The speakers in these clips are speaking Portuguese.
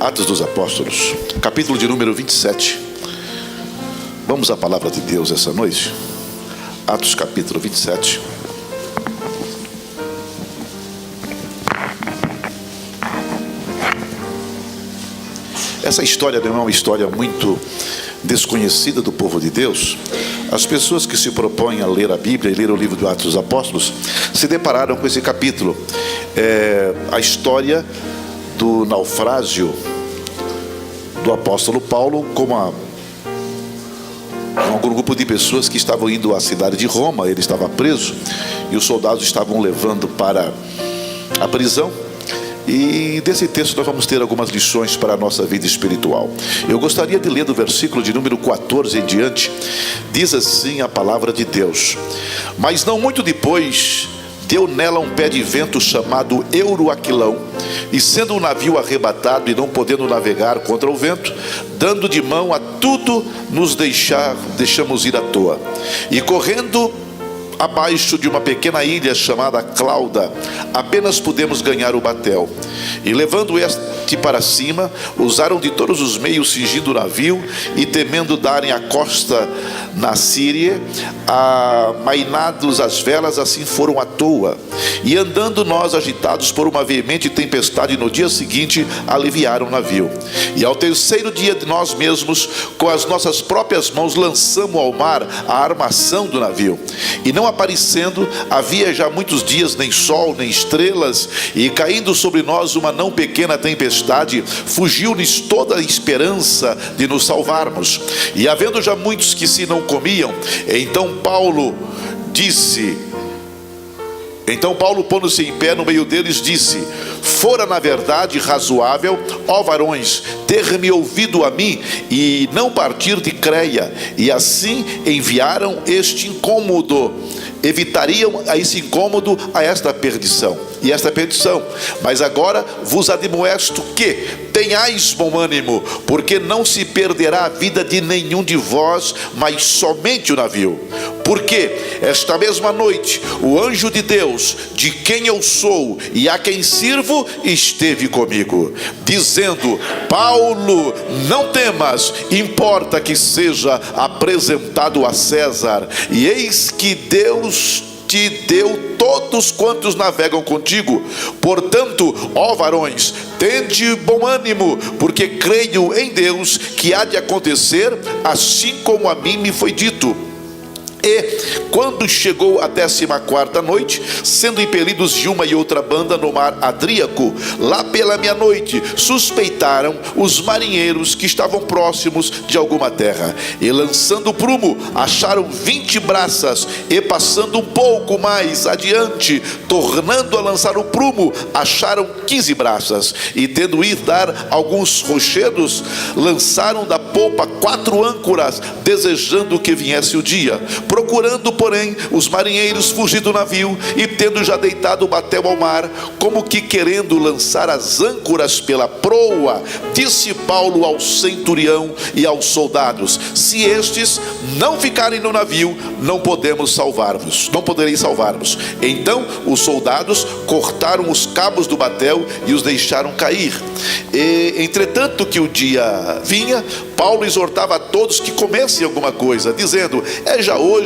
Atos dos Apóstolos, capítulo de número 27. Vamos à palavra de Deus essa noite. Atos capítulo 27. Essa história não é uma história muito desconhecida do povo de Deus. As pessoas que se propõem a ler a Bíblia e ler o livro do Atos dos Apóstolos se depararam com esse capítulo. A história do naufrágio do apóstolo Paulo com um grupo de pessoas que estavam indo à cidade de Roma. Ele estava preso e os soldados estavam levando para a prisão. E desse texto nós vamos ter algumas lições para a nossa vida espiritual. Eu gostaria de ler do versículo de número 14 em diante. Diz assim a palavra de Deus: mas não muito depois, deu nela um pé de vento chamado Euroaquilão, e sendo o navio arrebatado e não podendo navegar contra o vento, dando de mão a tudo, nos deixamos ir à toa, e correndo abaixo de uma pequena ilha chamada Clauda, apenas pudemos ganhar o batel. E levando este para cima, usaram de todos os meios cingindo o navio, e temendo darem a costa na Síria, amainados as velas, assim foram à toa. E andando nós agitados por uma veemente tempestade, no dia seguinte aliviaram o navio. E ao terceiro dia de nós mesmos, com as nossas próprias mãos, lançamos ao mar a armação do navio. E não aparecendo, havia já muitos dias nem sol, nem estrelas, e caindo sobre nós uma não pequena tempestade, fugiu-nos toda a esperança de nos salvarmos. E havendo já muitos que se não comiam, então Paulo, pondo-se em pé no meio deles, disse: fora na verdade razoável, ó varões, ter-me ouvido a mim e não partir de Creia. E assim enviaram este incômodo, evitariam a esse incômodo, a esta perdição. E esta perdição, mas agora vos admoesto que tenhais bom ânimo, porque não se perderá a vida de nenhum de vós, mas somente o navio. Porque esta mesma noite o anjo de Deus, de quem eu sou e a quem sirvo, esteve comigo, dizendo: Paulo, não temas, importa que seja apresentado a César, e eis que Deus te deu todos quantos navegam contigo. Portanto, ó varões, tende bom ânimo, porque creio em Deus que há de acontecer assim como a mim me foi dito. E quando chegou a 14ª noite, sendo impelidos de uma e outra banda no mar Adríaco, lá pela meia-noite suspeitaram os marinheiros que estavam próximos de alguma terra, e lançando prumo, acharam 20 braças, e passando um pouco mais adiante, tornando a lançar o prumo, acharam 15 braças, e tendo ido dar alguns rochedos, lançaram da popa 4 âncoras, desejando que viesse o dia. Procurando, porém, os marinheiros fugir do navio, e tendo já deitado o batel ao mar, como que querendo lançar as âncoras pela proa, disse Paulo ao centurião e aos soldados: se estes não ficarem no navio, não podereis salvar-vos. Então os soldados cortaram os cabos do batel e os deixaram cair. E entretanto que o dia vinha, Paulo exortava a todos que comessem alguma coisa, dizendo: é já hoje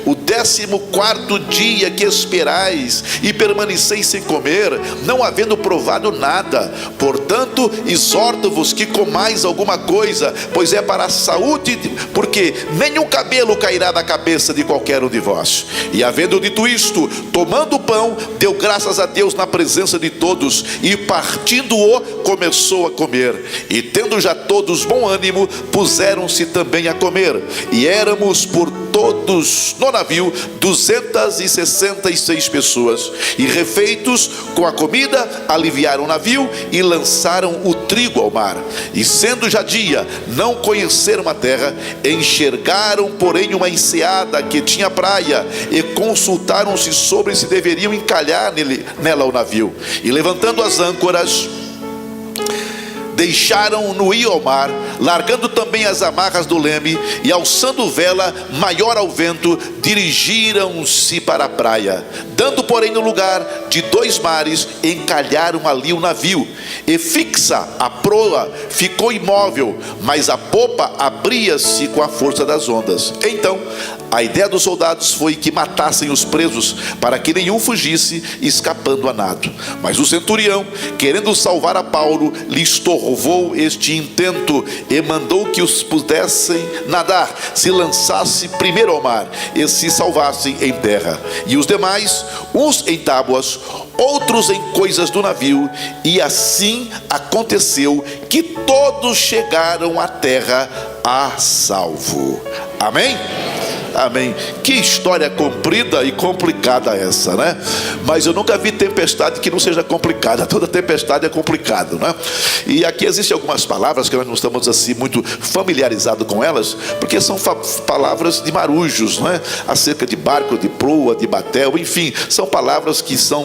o 14º dia que esperais e permaneceis sem comer, não havendo provado nada. Portanto, exorto-vos que comais alguma coisa, pois é para a saúde, porque nenhum cabelo cairá da cabeça de qualquer um de vós. E havendo dito isto, tomando o pão, deu graças a Deus na presença de todos, e partindo-o, começou a comer. E tendo já todos bom ânimo, puseram-se também a comer. E éramos por todos no navio 266 pessoas, e refeitos com a comida, aliviaram o navio e lançaram o trigo ao mar. E sendo já dia, não conheceram a terra, enxergaram porém uma enseada que tinha praia, e consultaram-se sobre se deveriam encalhar nela o navio. E levantando as âncoras, deixaram-no ir ao mar, largando também as amarras do leme, e alçando vela maior ao vento, dirigiram-se para a praia. Dando, porém, no lugar de 2 mares, encalharam ali o navio, e fixa a proa ficou imóvel, mas a popa abria-se com a força das ondas. Então a ideia dos soldados foi que matassem os presos, para que nenhum fugisse, escapando a nado. Mas o centurião, querendo salvar a Paulo, lhe estorvou este intento, e mandou que os pudessem nadar, se lançasse primeiro ao mar, e se salvassem em terra. E os demais, uns em tábuas, outros em coisas do navio. E assim aconteceu que todos chegaram à terra a salvo. Amém? Amém. Que história comprida e complicada essa, né? Mas eu nunca vi tempestade que não seja complicada. Toda tempestade é complicada, né? E aqui existem algumas palavras que nós não estamos assim muito familiarizados com elas, porque são palavras de marujos, né? Acerca de barco, de proa, de batel, enfim, são palavras que são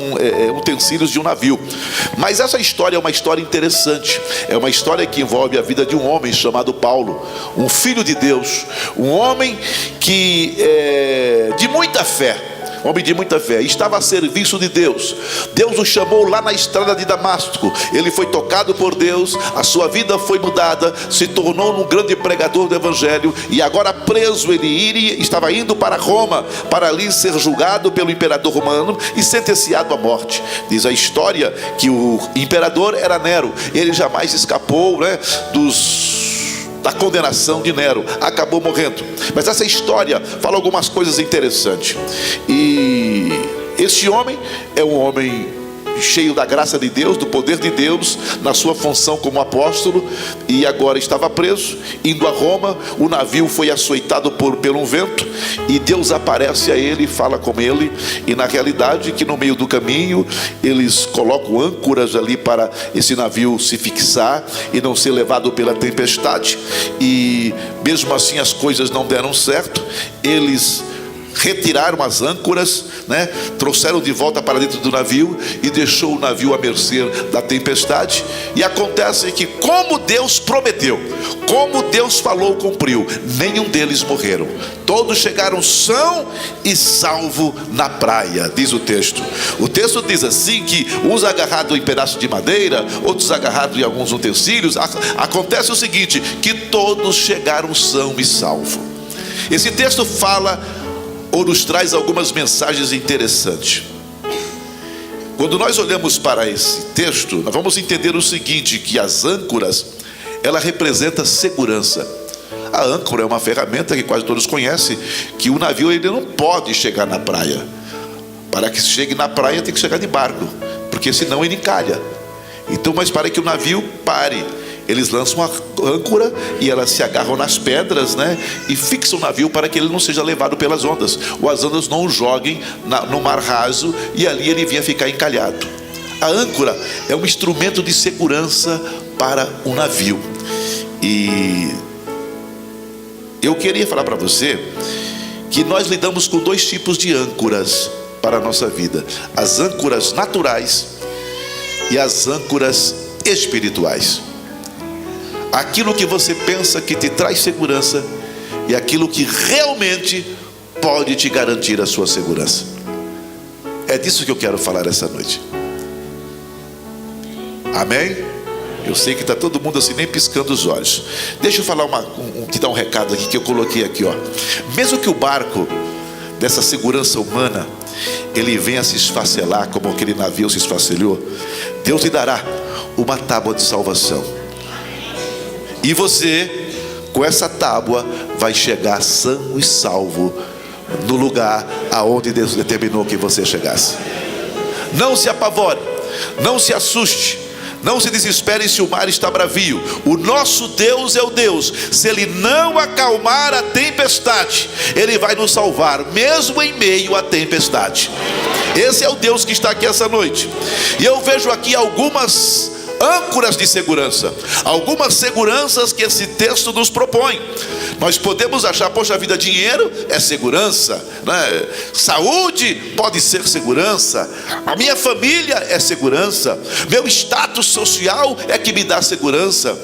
utensílios de um navio. Mas essa história é uma história interessante. É uma história que envolve a vida de um homem chamado Paulo, um filho de Deus, um homem que de muita fé, homem de muita fé, estava a serviço de Deus. Deus o chamou lá na estrada de Damasco. Ele foi tocado por Deus, a sua vida foi mudada, se tornou um grande pregador do evangelho. E agora preso, ele estava indo para Roma, para ali ser julgado pelo imperador romano e sentenciado à morte. Diz a história que o imperador era Nero. Ele jamais escapou, né, da condenação de Nero, acabou morrendo. Mas essa história fala algumas coisas interessantes. E este homem é um homem cheio da graça de Deus, do poder de Deus, na sua função como apóstolo, e agora estava preso, indo a Roma. O navio foi açoitado pelo vento, e Deus aparece a ele e fala com ele. E na realidade que no meio do caminho eles colocam âncoras ali para esse navio se fixar e não ser levado pela tempestade. E mesmo assim as coisas não deram certo. Eles retiraram as âncoras, né? Trouxeram de volta para dentro do navio e deixou o navio à mercê da tempestade. E acontece que, como Deus prometeu, como Deus falou, cumpriu, nenhum deles morreram. Todos chegaram são e salvo na praia, diz o texto. O texto diz assim, que uns agarrados em pedaços de madeira, outros agarrados em alguns utensílios. Acontece o seguinte, que todos chegaram são e salvo. Esse texto fala ou nos traz algumas mensagens interessantes. Quando nós olhamos para esse texto, nós vamos entender o seguinte, que as âncoras, ela representa segurança. A âncora é uma ferramenta que quase todos conhecem, que o navio ele não pode chegar na praia. Para que chegue na praia tem que chegar de barco, porque senão ele encalha. Então, mas para que o navio pare, eles lançam a âncora e elas se agarram nas pedras, né? E fixam o navio para que ele não seja levado pelas ondas, ou as ondas não o joguem no mar raso e ali ele venha ficar encalhado. A âncora é um instrumento de segurança para o navio. E eu queria falar para você que nós lidamos com 2 tipos de âncoras para a nossa vida: as âncoras naturais e as âncoras espirituais. Aquilo que você pensa que te traz segurança e aquilo que realmente pode te garantir a sua segurança. É disso que eu quero falar essa noite. Amém? Eu sei que está todo mundo assim, nem piscando os olhos. Deixa eu falar te dar um recado aqui que eu coloquei aqui, ó. Mesmo que o barco dessa segurança humana ele venha se esfacelar como aquele navio se esfacelou, Deus lhe dará uma tábua de salvação. E você, com essa tábua, vai chegar são e salvo no lugar aonde Deus determinou que você chegasse. Não se apavore, não se assuste, não se desespere se o mar está bravio. O nosso Deus é o Deus, se Ele não acalmar a tempestade, Ele vai nos salvar, mesmo em meio à tempestade. Esse é o Deus que está aqui essa noite. E eu vejo aqui algumas âncoras de segurança, algumas seguranças que esse texto nos propõe. Nós podemos achar, poxa vida, dinheiro é segurança, né? Saúde pode ser segurança, a minha família é segurança, meu status social é que me dá segurança,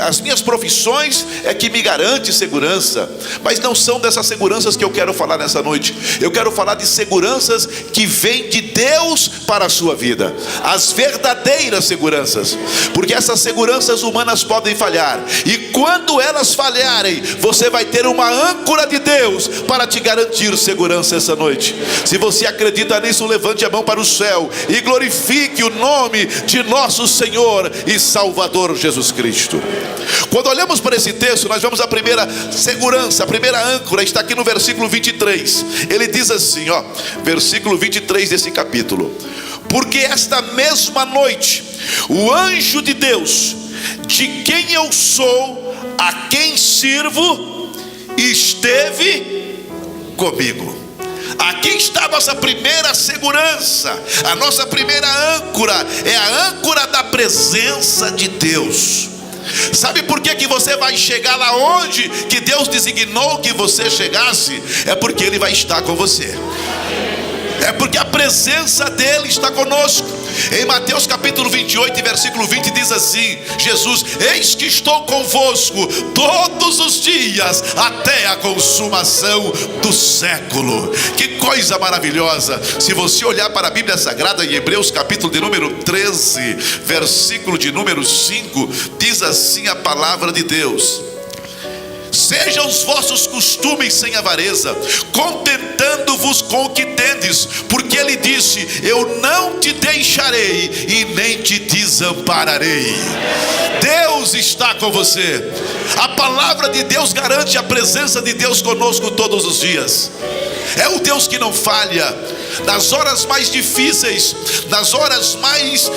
as minhas profissões é que me garante segurança. Mas não são dessas seguranças que eu quero falar nessa noite. Eu quero falar de seguranças que vêm de Deus para a sua vida, as verdadeiras seguranças, porque essas seguranças humanas podem falhar, e quando elas falharem, você vai ter uma âncora de Deus para te garantir segurança essa noite. Se você acredita nisso, levante a mão para o céu e glorifique o nome de nosso Senhor e Salvador Jesus Cristo. Quando olhamos para esse texto, nós vemos a primeira segurança, a primeira âncora, está aqui no versículo 23. Ele diz assim, versículo 23 desse capítulo: porque esta mesma noite, o anjo de Deus, de quem eu sou, a quem sirvo, esteve comigo. Aqui está a nossa primeira segurança, a nossa primeira âncora, é a âncora da presença de Deus. Sabe por que você vai chegar lá onde que Deus designou que você chegasse? É porque Ele vai estar com você. É porque a presença dele está conosco. Em Mateus capítulo 28 e versículo 20 diz assim: Jesus: eis que estou convosco todos os dias até a consumação do século. Que coisa maravilhosa! Se você olhar para a Bíblia Sagrada, em Hebreus capítulo de número 13, versículo de número 5, diz assim a palavra de Deus: sejam os vossos costumes sem avareza, contentando-vos com o que tendes, porque Ele disse: eu não te deixarei e nem te desampararei. Deus está com você. A palavra de Deus garante a presença de Deus conosco todos os dias. É o Deus que não falha. Nas horas mais difíceis, nas horas mais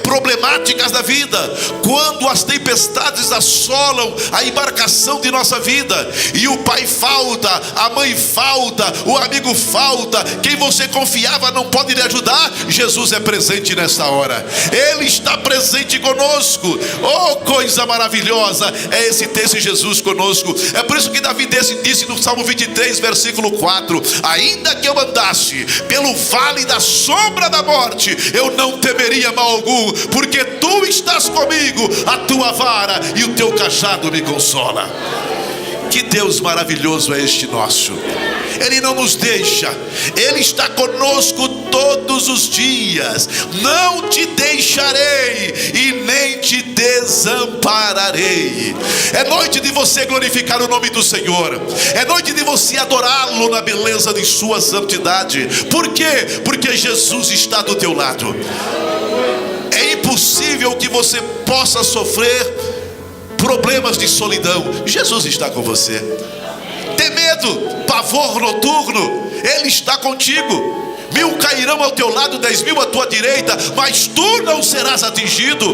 problemáticas da vida, quando as tempestades assolam a embarcação de nossa vida, e o pai falta, a mãe falta, o amigo falta, quem você confiava não pode lhe ajudar, Jesus é presente nessa hora. Ele está presente conosco. Oh, coisa maravilhosa é esse texto de Jesus conosco. É por isso que Davi disse no Salmo 23, versículo 4: ainda que eu andasse pelo vale da sombra da morte, eu não temeria mal algum, porque tu estás comigo, a tua vara e o teu cajado me consola. Que Deus maravilhoso é este nosso. Ele não nos deixa, Ele está conosco todos os dias. Não te deixarei e nem te desampararei. É noite de você glorificar o nome do Senhor. É noite de você adorá-lo na beleza de sua santidade. Por quê? Porque Jesus está do teu lado. É impossível que você possa sofrer problemas de solidão. Jesus está com você. Tem medo, pavor noturno, Ele está contigo. 1000 cairão ao teu lado, 10.000 à tua direita, mas tu não serás atingido.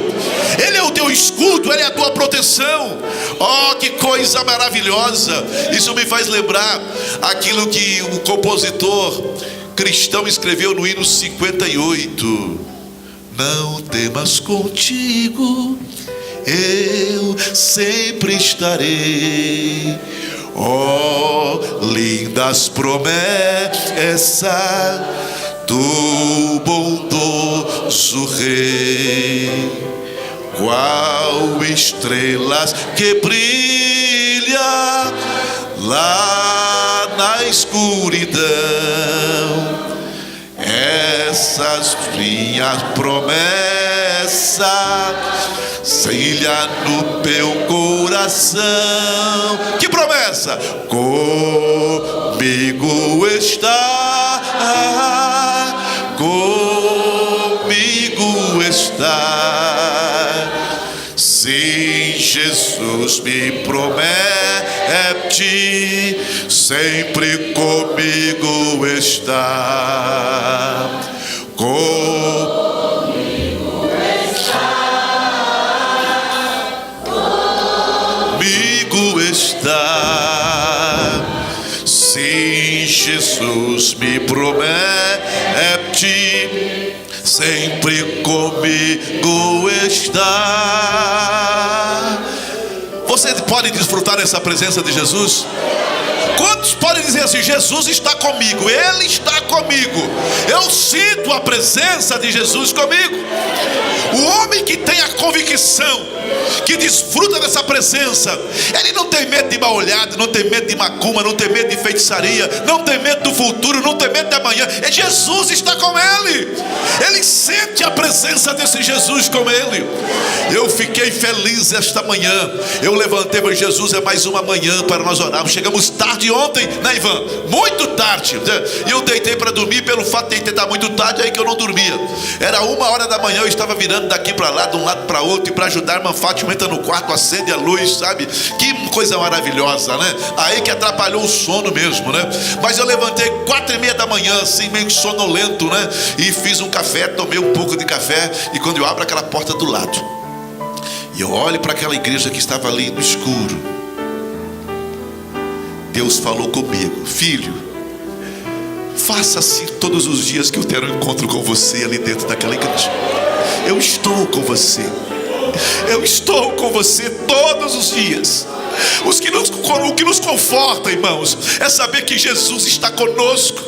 Ele é o teu escudo, Ele é a tua proteção. Oh, que coisa maravilhosa! Isso me faz lembrar aquilo que o compositor cristão escreveu no hino 58: não temas, contigo eu sempre estarei. Oh, lindas promessas do bondoso Rei, qual estrelas que brilha lá na escuridão. Essas minhas promessas selha no teu coração. Que promessa? Comigo está, comigo está. Sim, Jesus me promete, sempre comigo está. Comigo está. Sim, Jesus me promete, sempre comigo está. Você pode desfrutar dessa presença de Jesus? Quantos podem dizer assim: Jesus está comigo, Ele está comigo, eu sinto a presença de Jesus comigo? O homem que tem a convicção, que desfruta dessa presença, ele não tem medo de mal olhado, não tem medo de macumba, não tem medo de feitiçaria, não tem medo do futuro, não tem medo de amanhã. É Jesus está com ele. Ele sente a presença desse Jesus com ele. Eu fiquei feliz esta manhã. Eu levantei, mas Jesus, é mais uma manhã para nós orarmos. Chegamos tarde ontem, né, Ivan? Muito tarde. E eu deitei para dormir. Pelo fato de tentar muito tarde, aí que eu não dormia. Era 1h da manhã, eu estava virando daqui para lá, de um lado para outro, e para ajudar a irmã Fátima, entra no quarto, acende a luz, sabe? Que coisa maravilhosa, né? Aí que atrapalhou o sono mesmo, né? Mas eu levantei 4h30 da manhã, assim, meio sonolento, né? E fiz um café, tomei um pouco de café. E quando eu abro aquela porta do lado, e eu olho para aquela igreja que estava ali no escuro, Deus falou comigo: filho, faça assim todos os dias que eu ter um encontro com você ali dentro daquela igreja. Eu estou com você. Eu estou com você todos os dias. O que nos conforta, irmãos, é saber que Jesus está conosco.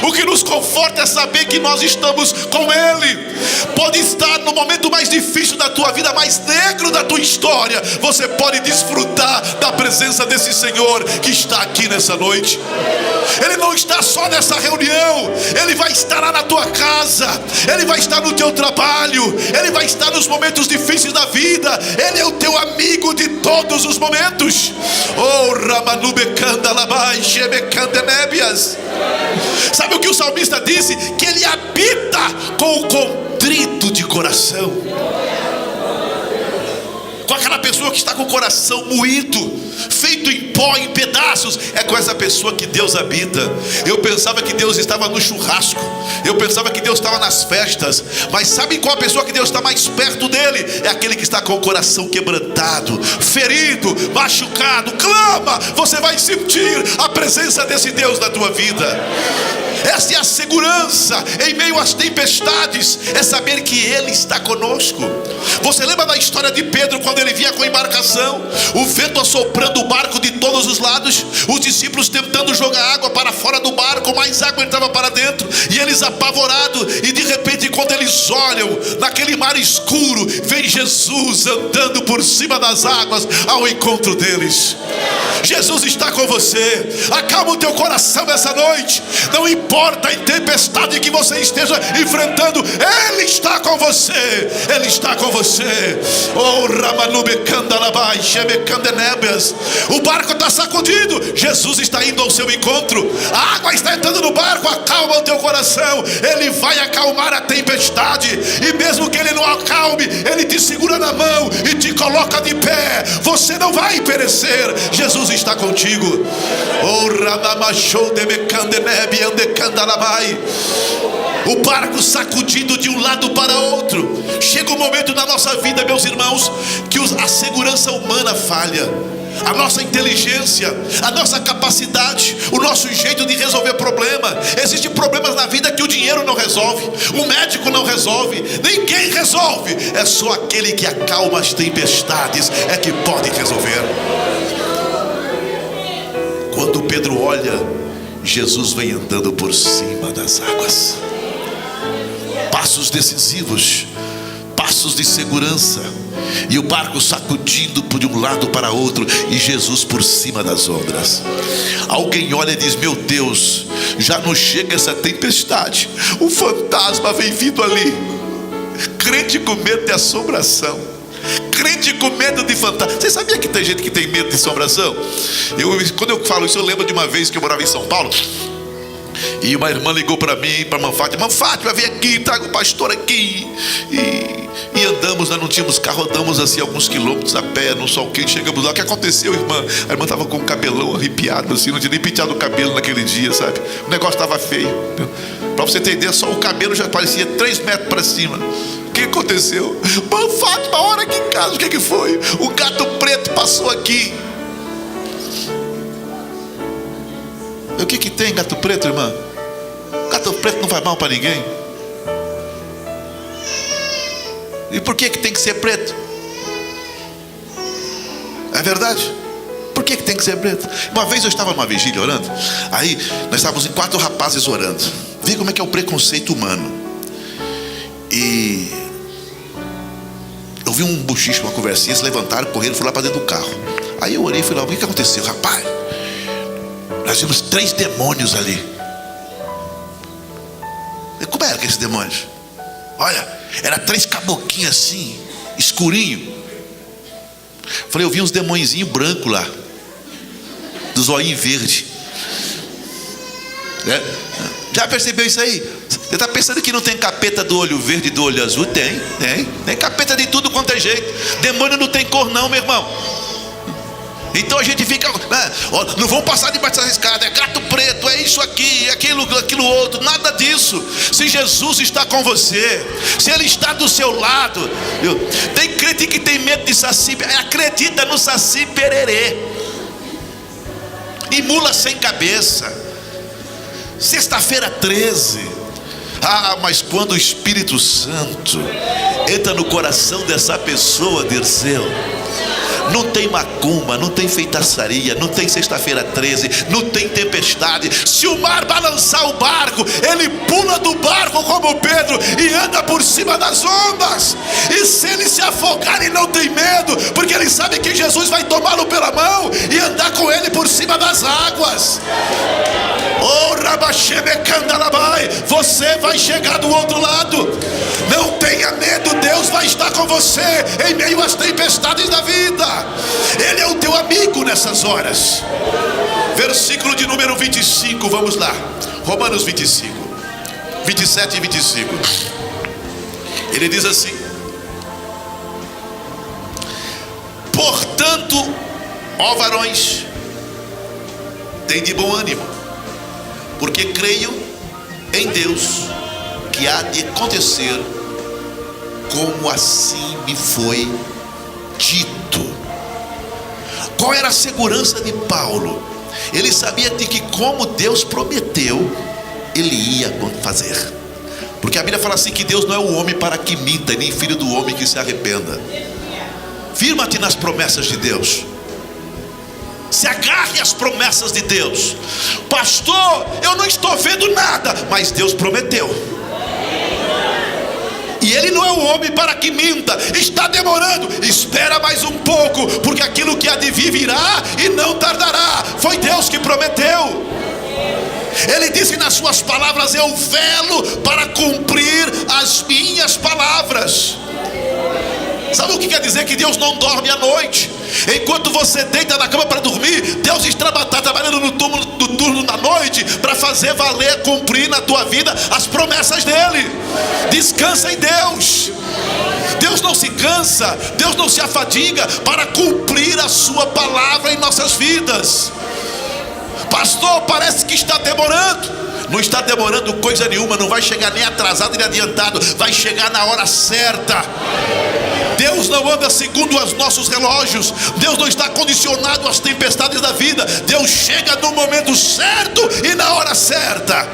O que nos conforta é saber que nós estamos com Ele. Pode estar no momento mais difícil da tua vida, mais negro da tua história, você pode desfrutar da presença desse Senhor que está aqui nessa noite. Ele não está só nessa reunião, Ele vai estar lá na tua casa, Ele vai estar no teu trabalho, Ele vai estar nos momentos difíceis da vida. Ele é o teu amigo de todos os momentos. Oh, Ramanubecanda Labai, Shebecandenébias. Sabe o que o salmista disse? Que ele habita com o contrito de coração. Com aquela pessoa que está com o coração moído, feito em pó, em pedaços. É com essa pessoa que Deus habita. Eu pensava que Deus estava no churrasco, eu pensava que Deus estava nas festas. Mas sabe qual a pessoa que Deus está mais perto dele? É aquele que está com o coração quebrantado, ferido, machucado. Clama, você vai sentir a presença desse Deus na tua vida. Essa é a segurança em meio às tempestades, é saber que Ele está conosco. Você lembra da história de Pedro, quando ele vinha com a embarcação, o vento assoprando o barco de todos os lados, os discípulos tentando jogar água para fora do barco, mais água entrava para dentro, e eles apavorados, e de repente, quando eles olham naquele mar escuro, vem Jesus andando por cima das águas ao encontro deles. Jesus está com você. Acalma o teu coração nessa noite. Não importa a tempestade que você esteja enfrentando, Ele está com você. Ele está com você. Oh, Ramanubecandalabai, Shebecandenébias. O barco está sacudido, Jesus está indo ao seu encontro. A água está entrando no barco. Acalma o teu coração. Ele vai acalmar a tempestade. E mesmo que Ele não acalme, Ele te segura na mão e te coloca de pé. Você não vai perecer. Jesus está contigo. Oh, Ramamachou de Mecandenebi andecandalabai. O barco sacudido de um lado para outro. Chega um momento na nossa vida, meus irmãos, que a segurança humana falha. A nossa inteligência, a nossa capacidade, o nosso jeito de resolver problema. Existem problemas na vida que o dinheiro não resolve, o médico não resolve, ninguém resolve. É só aquele que acalma as tempestades é que pode resolver. Quando Pedro olha, Jesus vem andando por cima das águas. Passos decisivos, passos de segurança, e o barco sacudindo de um lado para outro, e Jesus por cima das ondas. Alguém olha e diz: meu Deus, já não chega essa tempestade, o fantasma vem vindo ali. Crente com medo de assombração, crente com medo de fantasma. Você sabia que tem gente que tem medo de assombração? Quando eu falo isso, eu lembro de uma vez que eu morava em São Paulo, e uma irmã ligou para mim, para a irmã Fátima: irmã Fátima, vem aqui, traga o pastor aqui. E andamos, nós não tínhamos carro, andamos assim alguns quilômetros a pé, no sol quente. Chegamos lá, o que aconteceu, irmã? A irmã estava com o cabelão arrepiado assim, não tinha nem penteado o cabelo naquele dia, sabe? O negócio estava feio. Para você ter ideia, só o cabelo já parecia 3 metros para cima. O que aconteceu? Irmã Fátima, hora aqui em casa, o que foi? O gato preto passou aqui. O que tem gato preto, irmã? Gato preto não faz mal para ninguém. E por que tem que ser preto? É verdade? Por que tem que ser preto? Uma vez eu estava numa vigília orando. Aí nós estávamos em 4 rapazes orando. Vê como é que é o preconceito humano. E eu vi um buchicho, uma conversinha. Eles levantaram, correram, foram lá para dentro do carro. Aí eu orei e falei: o que aconteceu? Rapaz, nós vimos 3 demônios ali. E como era aqueles demônios? Olha, era 3 caboquinhos assim, escurinho. Falei: eu vi uns demôniozinhos brancos lá, dos olhinhos verdes. Já percebeu isso aí? Você está pensando que não tem capeta do olho verde e do olho azul? Tem capeta de tudo quanto é jeito. Demônio não tem cor não, meu irmão. Então a gente fica, não vão passar debaixo dessa escada, é gato preto, é isso aqui, é aquilo outro. Nada disso. Se Jesus está com você, se Ele está do seu lado, tem crente que tem medo de saci, acredita no saci pererê e mula sem cabeça. Sexta-feira 13. Mas quando o Espírito Santo entra no coração dessa pessoa, Dirceu, não tem macumba, não tem feitiçaria, não tem sexta-feira 13, não tem tempestade. Se o mar balançar o barco, ele pula do barco como Pedro e anda por cima das ondas. E se ele se afogar, ele não tem medo, porque ele sabe que Jesus vai tomá-lo pela mão e andar com ele por cima das águas. Você vai chegar do outro lado. Não tenha medo, Deus vai estar com você em meio às tempestades da vida. Ele é o teu amigo nessas horas. Versículo de número 25, vamos lá. Romanos 25, 27 e 25. Ele diz assim: portanto, ó varões, tem de bom ânimo, porque creio em Deus que há de acontecer como assim me foi dito. Qual era a segurança de Paulo? Ele sabia de que, como Deus prometeu, ele ia fazer. Porque a Bíblia fala assim, que Deus não é o homem para que minta, nem filho do homem que se arrependa. Firma-te nas promessas de Deus. Se agarre às promessas de Deus. Pastor, eu não estou vendo nada, mas Deus prometeu. E Ele não é o homem para que minta. Está demorando, espera mais um pouco, porque aquilo que há de vir virá e não tardará. Foi Deus que prometeu. Ele disse nas suas palavras: eu velo para cumprir as minhas palavras. Sabe o que quer dizer? Que Deus não dorme à noite. Enquanto você deita na cama para dormir, Deus está trabalhando no turno da noite para fazer valer, cumprir na tua vida as promessas dele. Descansa em Deus. Deus não se cansa, Deus não se afadiga para cumprir a sua palavra em nossas vidas. Pastor, parece que está demorando. Não está demorando coisa nenhuma, não vai chegar nem atrasado nem adiantado, vai chegar na hora certa. Deus não anda segundo os nossos relógios. Deus não está condicionado às tempestades da vida. Deus chega no momento certo e na hora certa.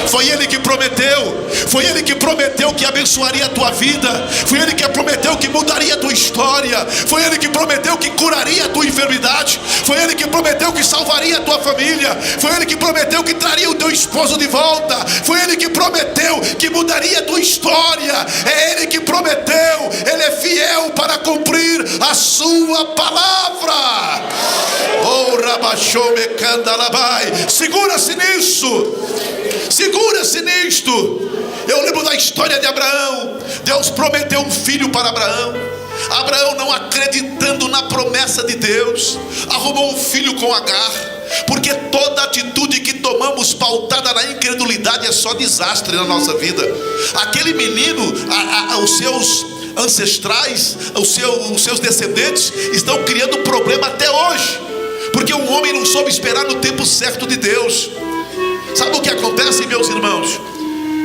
Foi Ele que prometeu. Foi Ele que prometeu que abençoaria a tua vida. Foi Ele que prometeu que mudaria a tua história. Foi Ele que prometeu que curaria a tua enfermidade. Foi Ele que prometeu que salvaria a tua família. Foi Ele que prometeu que traria o teu esposo de volta. Foi Ele que prometeu que mudaria a tua história. É Ele que prometeu. Ele é fiel para cumprir a sua palavra. Oh, Rabachome Candalabai. Segura-se nisso. Segura-se nisto. Eu lembro da história de Abraão. Deus prometeu um filho para Abraão. Abraão, não acreditando na promessa de Deus, arrumou um filho com Agar. Porque toda atitude que tomamos pautada na incredulidade é só desastre na nossa vida. Aquele menino, os seus ancestrais, os seus descendentes estão criando problema até hoje, porque um homem não soube esperar no tempo certo de Deus. Sabe o que acontece, meus irmãos?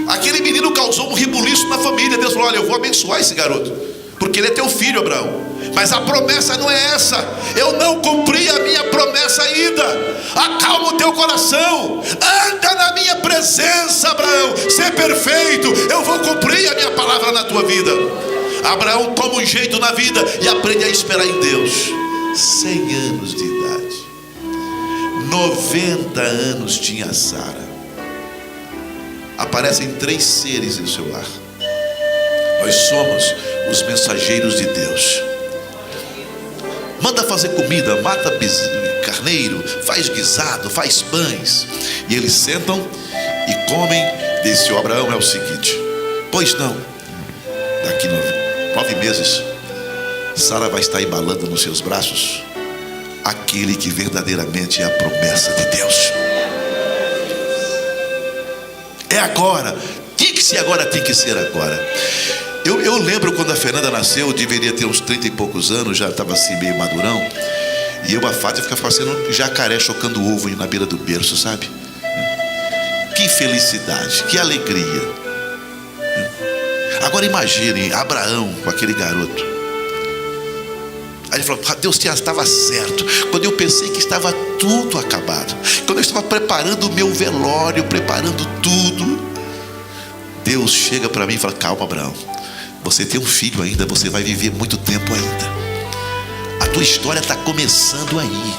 Aquele menino causou um rebuliço na família. Deus falou: olha, eu vou abençoar esse garoto, porque ele é teu filho, Abraão. Mas a promessa não é essa. Eu não cumpri a minha promessa ainda. Acalma o teu coração. Anda na minha presença, Abraão. Ser perfeito. Eu vou cumprir a minha palavra na tua vida. Abraão toma um jeito na vida e aprende a esperar em Deus. 100 anos de idade, 90 anos tinha Sara. Aparecem 3 seres em seu lar. Nós somos os mensageiros de Deus. Manda fazer comida, mata carneiro, faz guisado, faz pães. E eles sentam e comem. Disse o Abraão: é o seguinte, pois não, daqui 9 meses Sara vai estar embalando nos seus braços aquele que verdadeiramente é a promessa de Deus. É agora, tem que ser agora, tem que ser agora. Eu lembro quando a Fernanda nasceu, eu deveria ter uns 30 e poucos anos, já estava assim meio madurão. E eu, a Fátima, ficava parecendo jacaré chocando ovo na beira do berço, sabe? Que felicidade, que alegria. Agora imaginem Abraão com aquele garoto. Aí ele falou: Deus estava certo. Quando eu pensei que estava tudo acabado, quando eu estava preparando o meu velório, preparando tudo, Deus chega para mim e fala: calma, Abraão, você tem um filho ainda, você vai viver muito tempo ainda. A tua história está começando aí.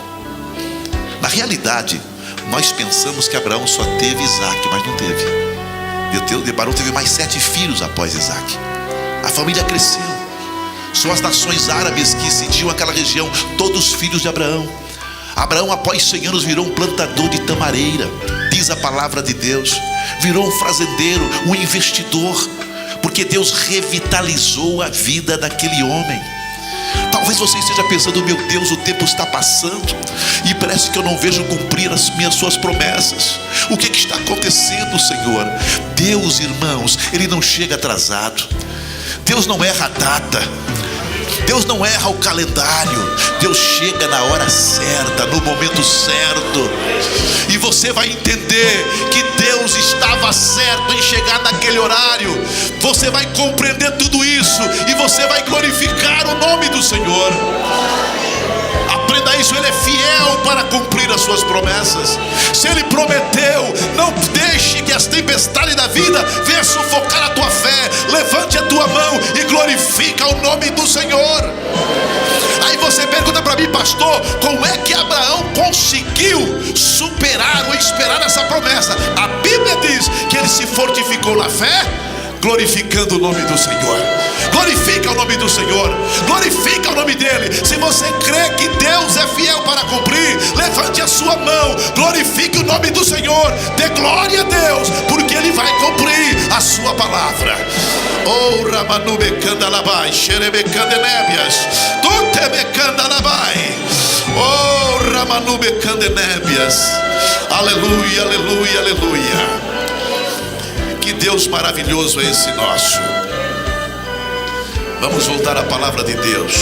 Na realidade, nós pensamos que Abraão só teve Isaac, mas não teve. Abraão teve mais 7 filhos após Isaac. A família cresceu. São as nações árabes que sediam aquela região, todos filhos de Abraão. Abraão, após 100 anos, virou um plantador de tamareira, diz a palavra de Deus. Virou um fazendeiro, um investidor, porque Deus revitalizou a vida daquele homem. Talvez você esteja pensando: meu Deus, o tempo está passando e parece que eu não vejo cumprir as suas promessas. O que está acontecendo, Senhor? Deus, irmãos, Ele não chega atrasado. Deus não erra a data. Deus não erra o calendário. Deus chega na hora certa, no momento certo. E você vai entender que Deus estava certo em chegar naquele horário. Você vai compreender tudo isso e você vai glorificar o nome do Senhor. Aprenda isso: Ele é fiel para cumprir as suas promessas. Se Ele prometeu, não deixe que as tempestades da vida venham sufocar a tua fé. Levante a tua mão e glorifica o nome do Senhor. Aí você pergunta para mim: pastor, como é que Abraão conseguiu superar ou esperar essa promessa? A Bíblia diz que ele se fortificou na fé, glorificando o nome do Senhor. Glorifica o nome do Senhor, glorifica o nome dele. Se você crê que Deus é fiel para cumprir, levante a sua mão, glorifique o nome do Senhor, dê glória a Deus, porque Ele vai cumprir a sua palavra. Oh, Ramanube Candalabai, Xerebecandenébias, Tutebecandalabai, oh, Ramanube Candenébias, aleluia, aleluia, aleluia. Que Deus maravilhoso é esse nosso. Vamos voltar à palavra de Deus.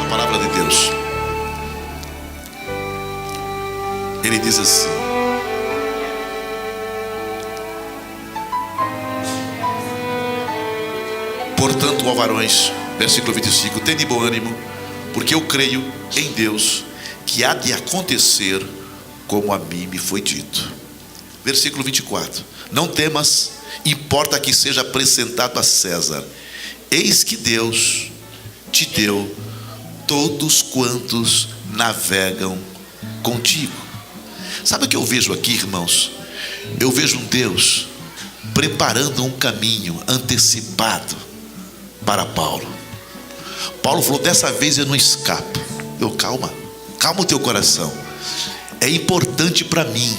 A palavra de Deus, Ele diz assim: portanto, ó varões, versículo 25, tende bom ânimo, porque eu creio em Deus, que há de acontecer como a mim me foi dito. Versículo 24: não temas, importa que seja apresentado a César. Eis que Deus te deu todos quantos navegam contigo. Sabe o que eu vejo aqui, irmãos? Eu vejo um Deus preparando um caminho antecipado para Paulo. Paulo falou: dessa vez eu não escapo. Calma o teu coração. É importante para mim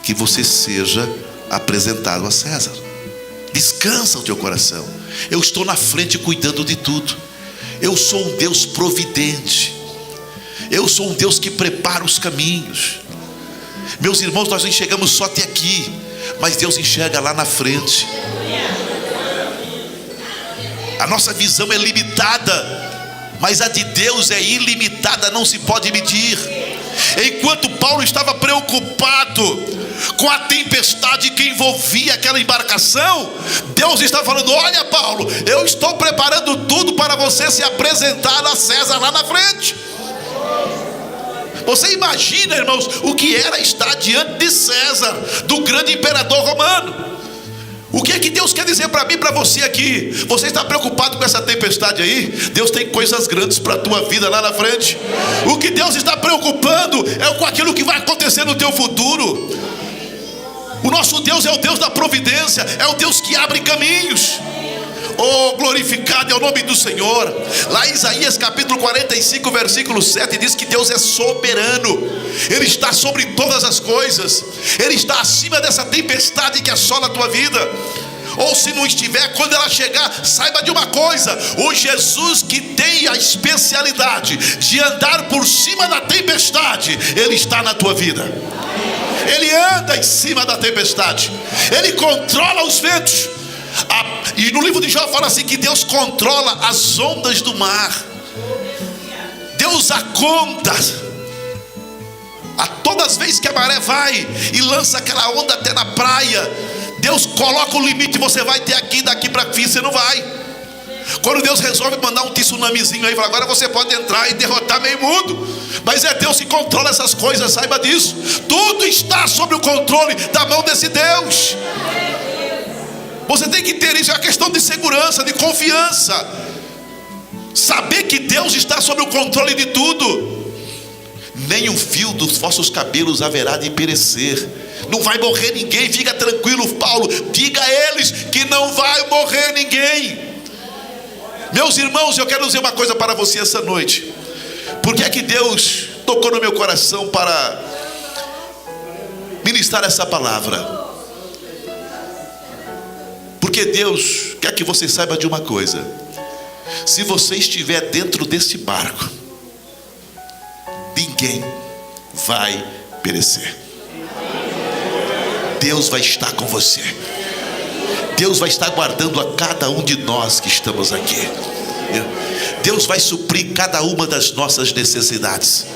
que você seja apresentado a César. Descansa o teu coração. Eu estou na frente cuidando de tudo. Eu sou um Deus providente. Eu sou um Deus que prepara os caminhos. Meus irmãos, nós não enxergamos só até aqui, mas Deus enxerga lá na frente. A nossa visão é limitada, mas a de Deus é ilimitada, não se pode medir. Enquanto Paulo estava preocupado com a tempestade que envolvia aquela embarcação, Deus estava falando: olha, Paulo, eu estou preparando tudo para você se apresentar a César lá na frente. Você imagina, irmãos, o que era estar diante de César, do grande imperador romano. O que é que Deus quer dizer para mim e para você aqui? Você está preocupado com essa tempestade aí? Deus tem coisas grandes para a tua vida lá na frente. O que Deus está preocupando é com aquilo que vai acontecer no teu futuro. O nosso Deus é o Deus da providência, é o Deus que abre caminhos. Oh, glorificado é o nome do Senhor. Lá em Isaías capítulo 45, versículo 7 diz que Deus é soberano. Ele está sobre todas as coisas. Ele está acima dessa tempestade que assola a tua vida. Ou se não estiver, quando ela chegar, saiba de uma coisa: o Jesus que tem a especialidade de andar por cima da tempestade, Ele está na tua vida. Ele anda em cima da tempestade. Ele controla os ventos. E no livro de Jó fala assim que Deus controla as ondas do mar. Deus a conta. A todas as vezes que a maré vai e lança aquela onda até na praia, Deus coloca o limite. Você vai ter aqui, daqui para fim você não vai. Quando Deus resolve mandar um tsunamizinho aí, fala, agora você pode entrar e derrotar meio mundo. Mas é Deus que controla essas coisas, saiba disso. Tudo está sob o controle da mão desse Deus. Você tem que ter isso, é uma questão de segurança, de confiança. Saber que Deus está sob o controle de tudo. Nem um fio dos vossos cabelos haverá de perecer. Não vai morrer ninguém, fica tranquilo, Paulo. Diga a eles que não vai morrer ninguém. Meus irmãos, eu quero dizer uma coisa para você essa noite. Por que é que Deus tocou no meu coração para ministrar essa palavra? Porque Deus quer que você saiba de uma coisa: se você estiver dentro desse barco, ninguém vai perecer. Deus vai estar com você. Deus vai estar guardando a cada um de nós que estamos aqui. Deus vai suprir cada uma das nossas necessidades.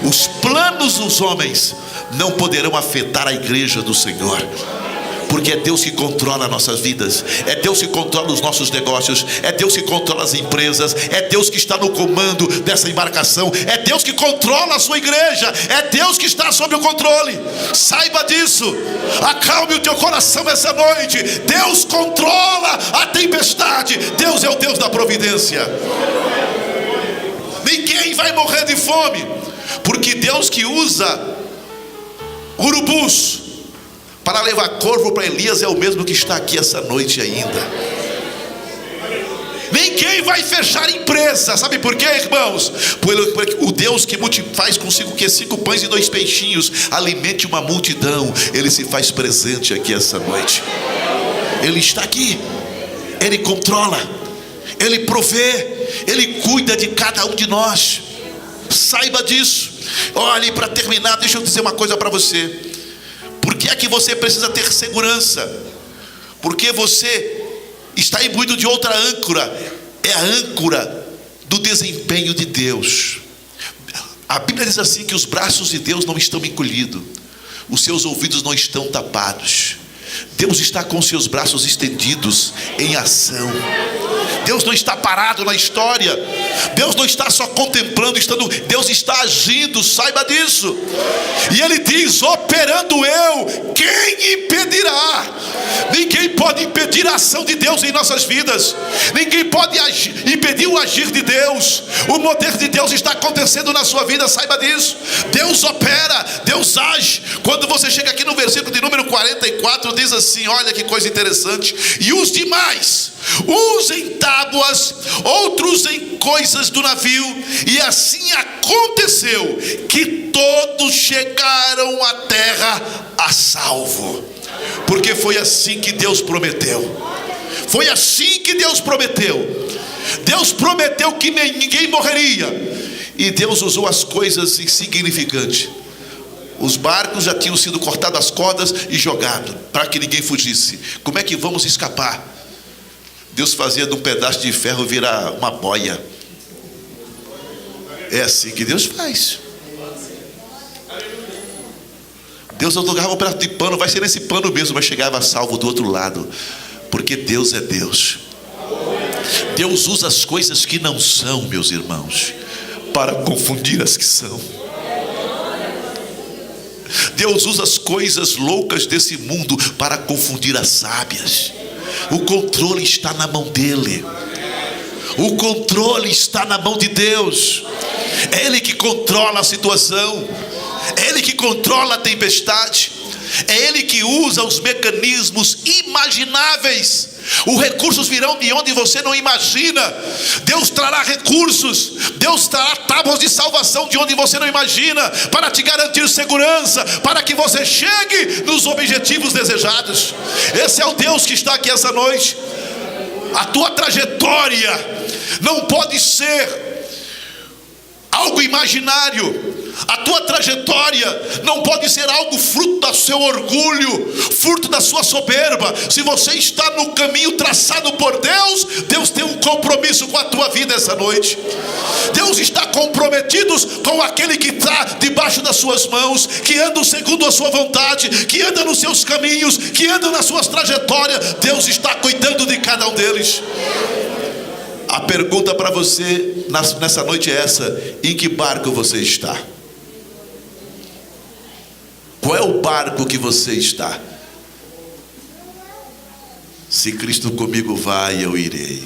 Os planos dos homens não poderão afetar a igreja do Senhor, porque é Deus que controla nossas vidas, é Deus que controla os nossos negócios, é Deus que controla as empresas, é Deus que está no comando dessa embarcação, é Deus que controla a sua igreja, é Deus que está sob o controle. Saiba disso, acalme o teu coração essa noite. Deus controla a tempestade, Deus é o Deus da providência. Ninguém vai morrer de fome, porque Deus que usa urubus para levar corvo para Elias é o mesmo que está aqui essa noite ainda. Ninguém vai fechar empresa. Sabe por quê, irmãos? Porque o Deus que faz consigo que 5 pães e 2 peixinhos alimente uma multidão, Ele se faz presente aqui essa noite. Ele está aqui. Ele controla, Ele provê, Ele cuida de cada um de nós. Saiba disso. Olhe, para terminar, deixa eu dizer uma coisa para você. Por que é que você precisa ter segurança? Porque você está imbuído de outra âncora. É a âncora do desempenho de Deus. A Bíblia diz assim que os braços de Deus não estão encolhidos, os seus ouvidos não estão tapados. Deus está com seus braços estendidos em ação. Deus não está parado na história. Deus não está só contemplando, Deus está agindo, saiba disso. E Ele diz, operando eu, quem impedirá? Ninguém pode impedir a ação de Deus em nossas vidas. Ninguém pode impedir o agir de Deus. O mover de Deus está acontecendo na sua vida, saiba disso. Deus opera, Deus age. Quando você chega aqui no versículo de número 44, diz assim, olha que coisa interessante: e os demais, uns em tábuas, outros em coisas do navio, e assim aconteceu que todos chegaram à terra a salvo. Porque foi assim que Deus prometeu. Foi assim que Deus prometeu. Deus prometeu que ninguém morreria, e Deus usou as coisas insignificantes. Os barcos já tinham sido cortadas as cordas e jogados para que ninguém fugisse. Como é que vamos escapar? Deus fazia de um pedaço de ferro virar uma boia. É assim que Deus faz. Deus alugava um pedaço de pano, vai ser nesse pano mesmo, mas chegava salvo do outro lado. Porque Deus é Deus. Deus usa as coisas que não são, meus irmãos, para confundir as que são. Deus usa as coisas loucas desse mundo para confundir as sábias. O controle está na mão dele. O controle está na mão de Deus. É Ele que controla a situação. É Ele que controla a tempestade. É Ele que usa os mecanismos imagináveis. Os recursos virão de onde você não imagina. Deus trará recursos. Deus trará tábuas de salvação de onde você não imagina, para te garantir segurança, para que você chegue nos objetivos desejados. Esse é o Deus que está aqui essa noite. A tua trajetória não pode ser algo imaginário. A tua trajetória não pode ser algo fruto do seu orgulho, fruto da sua soberba. Se você está no caminho traçado por Deus, Deus tem um compromisso com a tua vida essa noite. Deus está comprometido com aquele que está debaixo das suas mãos, que anda segundo a sua vontade, que anda nos seus caminhos, que anda nas suas trajetórias. Deus está cuidando de cada um deles. A pergunta para você nessa noite é essa: em que barco você está? Qual é o barco que você está? Se Cristo comigo vai, eu irei.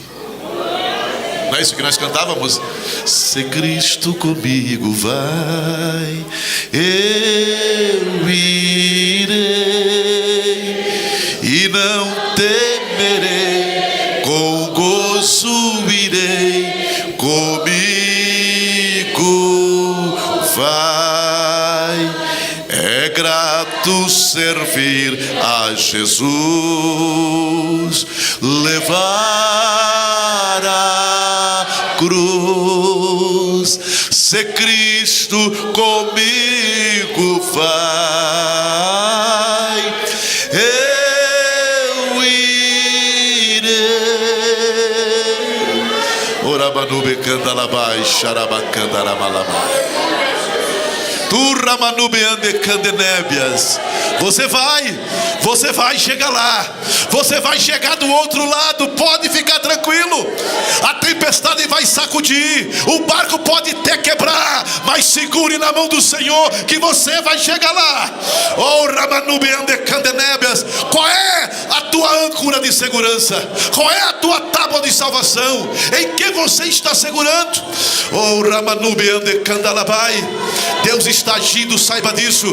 Não é isso que nós cantávamos? Se Cristo comigo vai, eu irei, e não temerei, com gozo irei, comigo vai. É grato servir a Jesus, levar a cruz. Se Cristo comigo vai, eu irei. Orabanube candalabai, xarabacandaramalaba. Você vai chegar lá, você vai chegar do outro lado, pode ficar tranquilo. A tempestade vai sacudir, o barco pode até quebrar, mas segure na mão do Senhor que você vai chegar lá. Oh, qual é a tua âncora de segurança? Qual é a tua tábua de salvação? Em que você está segurando? Oh, Deus está agindo, saiba disso.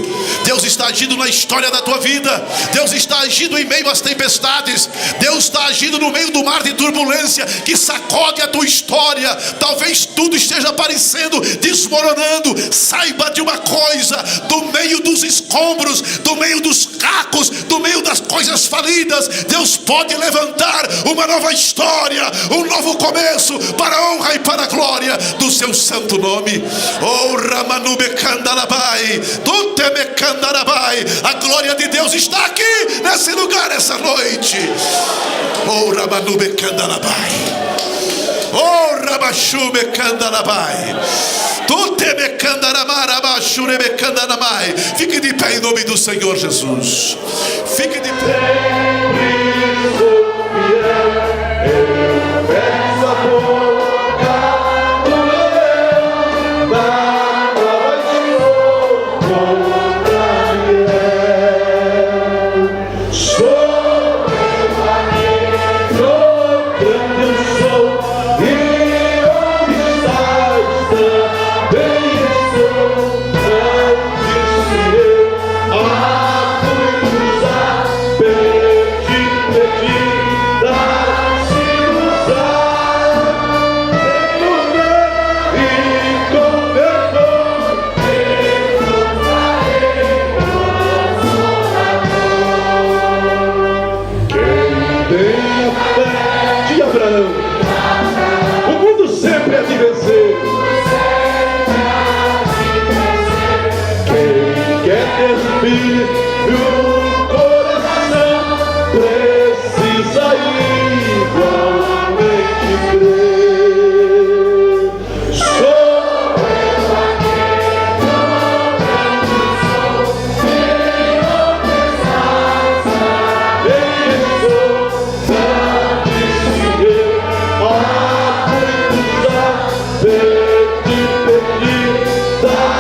Deus está agindo na história da tua vida. Deus está agindo em meio às tempestades. Deus está agindo no meio do mar de turbulência que sacode a tua história. Talvez tudo esteja aparecendo, desmoronando. Saiba de uma coisa: do meio dos escombros, do meio dos cacos, do meio das coisas falidas, Deus pode levantar uma nova história, um novo começo, para a honra e para a glória do seu santo nome. Oh, Ramanube Candalabai, Tuteme Candarabai. A glória de Deus está aqui nesse lugar essa noite. Oh, Ramanube Candalabai, oh, Rabashume Candalabai, Tuteme Candaramarabaxureme Candaramai. Fique de pé em nome do Senhor Jesus. Fique de pé. Pedir, dar-se-vos-á.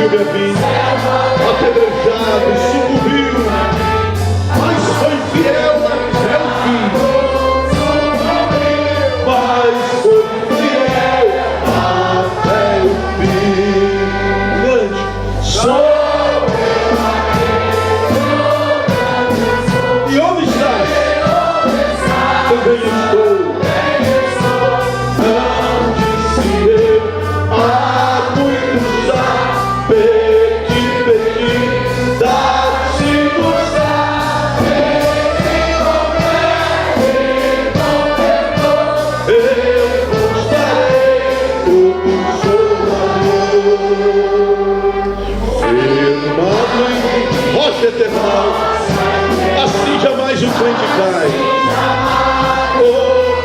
minha vida, apedrejado, sucumbiu, mas foi fiel até o fim. Mas foi fiel até o fim. Grande, só. E onde estás? Também estou. Não disse eu a muitos já pedi, dá-se gostar. Eu mostrarei o Consolador. Firmado em rocha eterna, assim jamais o crente cai. O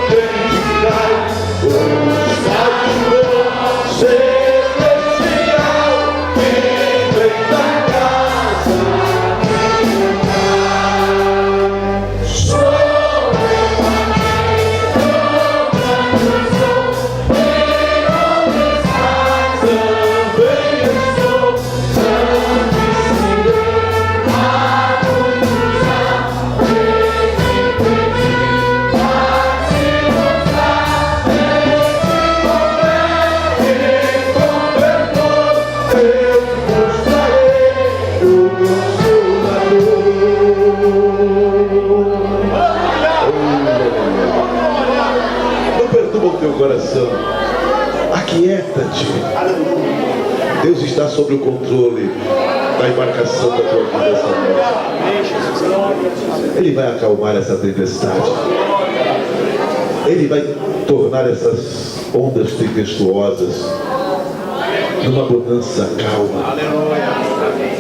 crente cai, o estado celestial que vem da casa. Sou também estou, não perturba o teu coração, aquieta-te. Deus está sob o controle da embarcação da tua vida essa noite. Ele vai acalmar essa tempestade. Ele vai tornar essas ondas tempestuosas numa bonança calma.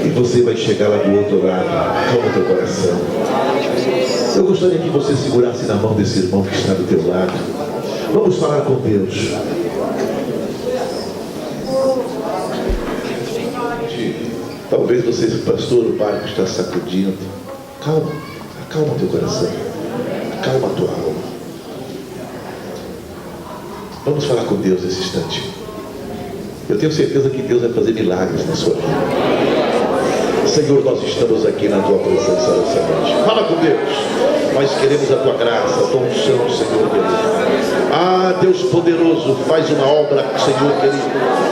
E você vai chegar lá do outro lado. Calma teu coração. Eu gostaria que você segurasse na mão desse irmão que está do teu lado. Vamos falar com Deus. Talvez você, pastor, o barco está sacudindo. Calma, acalma teu coração. Acalma a tua alma. Vamos falar com Deus nesse instante. Eu tenho certeza que Deus vai fazer milagres na sua vida. Senhor, nós estamos aqui na tua presença nessa noite. Fala com Deus. Nós queremos a tua graça, a tua unção, Senhor querido. Ah, Deus poderoso, faz uma obra, Senhor querido.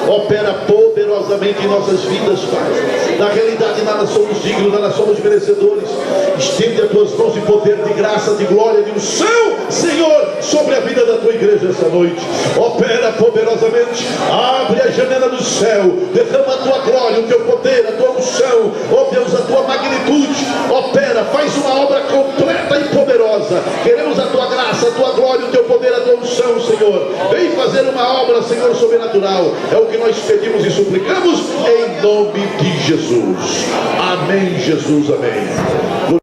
Opera poderosamente em nossas vidas, Pai. Na realidade, nada somos dignos, nada somos merecedores. Estende as tuas mãos de poder, de graça, de glória, de unção, Senhor, sobre a vida da tua igreja essa noite. Opera poderosamente. Abre a janela do céu. Derrama a tua glória, o teu poder, a tua unção. Oh Deus, a tua magnitude. Opera, faz uma obra completa e poderosa. Queremos a tua graça, a tua glória, o teu poder, a tua unção, Senhor. Vem fazer uma obra, Senhor, sobrenatural. É o que nós pedimos e suplicamos em nome de Jesus. Amém, Jesus, amém.